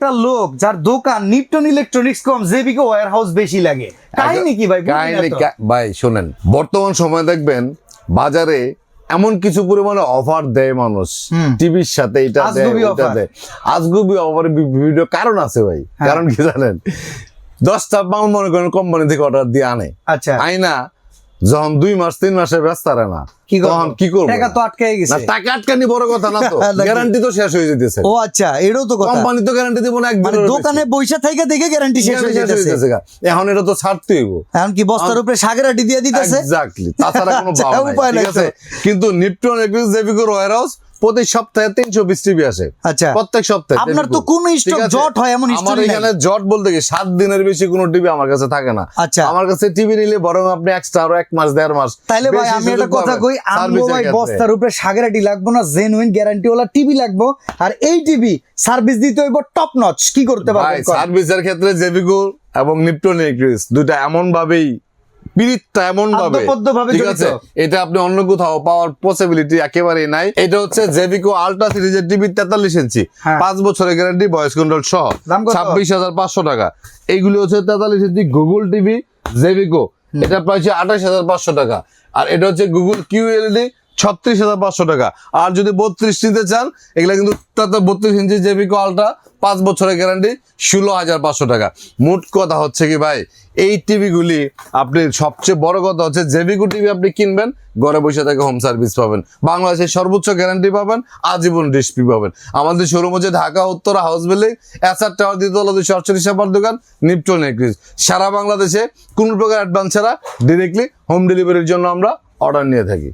একটা লোক যার দোকান নিপটন ইলেকট্রনিক্স কম জেবিকে ওয়্যার হাউস বেশি লাগে, কাহিনী কি ভাই? ভাই শোনেন, বর্তমান সময় দেখবেন বাজারে এমন কিছু পরিমাণে অফার দেয় মানুষ, টিভির সাথে এটা দেয় ওটা দেয়, আজগুবি অফার ভিডিও কারণ আছে ভাই। কারণ কি জানেন, 10টা মাল মনে করেন কোম্পানি থেকে অর্ডার দিয়ে আনে, আচ্ছা আইনা যখন 2 মাস 3 মাসে ব্যস্ত আর না, তখন কি করবো? টাকা তো আটকে গেছে। না, টাকা আটকানি বড় কথা না তো, গ্যারান্টি তো শেষ হয়ে যেতেছে। ও আচ্ছা, এটাও তো কথা। কোম্পানি তো গ্যারান্টি দিব না, মানে দোকানে বইসা থেকে দেখে গ্যারান্টি শেষ হয়ে যাচ্ছে। এখন এটা তো ছাড়তে হইব। এখন কি বস্তার উপরে সাগরাটি দিয়ে দিতেছে? এক্স্যাক্টলি, তাছাড়া কোনো উপায় নাই, ঠিক আছে? কিন্তু নিপটন ইলেকট্রনিক্স জেবিকো ওয়্যার হাউস প্রতি সপ্তাহে 320 টিভি আসে। আচ্ছা, প্রত্যেক সপ্তাহে। আপনার তো কোন স্টক জট হয় এমন স্টক আমার এখানে জট বলতে কি 7 দিনের বেশি কোনো টিভি আমার কাছে থাকে না। আচ্ছা, আমার কাছে টিভি নিলে বরং আপনি এক্সট্রা আরো 1 মাস 1.5 মাস। তাইলে ভাই আমি একটা কথা কই, আমগো ভাই বস্তার উপরে সাগরাটি লাগবো না, জেনুইন গ্যারান্টি ওয়ালা টিভি লাগবো। আর এই টিভি সার্ভিস দিতে হইব টপ নচ। কি করতে পারবেন? ভাই সার্ভিসের ক্ষেত্রে জেবিকো এবং নিপটন ইলেকট্রিক্স দুইটা এমন ভাবেই পিরিতটা এমন ভাবে, ঠিক আছে, এটা আপনি অন্য কোথাও পাওয়ার পসিবিলিটি একেবারেই নাই। এটা হচ্ছে জেবিকো আলট্রা সিরিজের টিভি 43 ইঞ্চি, 5 বছরের গ্যারান্টি, ভয়েস কন্ট্রোল সহ, 26,500 টাকা। এইগুলি হচ্ছে 43 ইঞ্চি গুগল টিভি জেবিকো, এটা প্রাইস 28,500 টাকা। আর এটা হচ্ছে গুগল কিউএলইডি 36,500 টাকা। আর যদি 32 নিতে চান, এগুলা কিন্তু 32 ইঞ্চি জেবিকো আলট্রা, 5 বছরের গ্যারান্টি, 16,500 টাকা। মোট কথা হচ্ছে কি ভাই, এই টিভি গুলি আপনি সবচেয়ে বড় কথা হচ্ছে জেবিকো টিভি আপনি কিনবেন, ঘরে বসে থেকে হোম সার্ভিস পাবেন, বাংলাদেশের সর্বোচ্চ গ্যারান্টি পাবেন, আজীবন ডিসপ্লে পাবেন। আমাদের শোরুম হচ্ছে Dhaka Uttara house building, SR tower, দ্বিতলা 248 নম্বর দোকান, নিপটন ইলেকট্রিক্স। সারা বাংলাদেশে কোনো প্রকার অ্যাডভান্স ছাড়া ডিরেক্টলি হোম ডেলিভারির জন্য আমরা অর্ডার নিয়ে থাকি।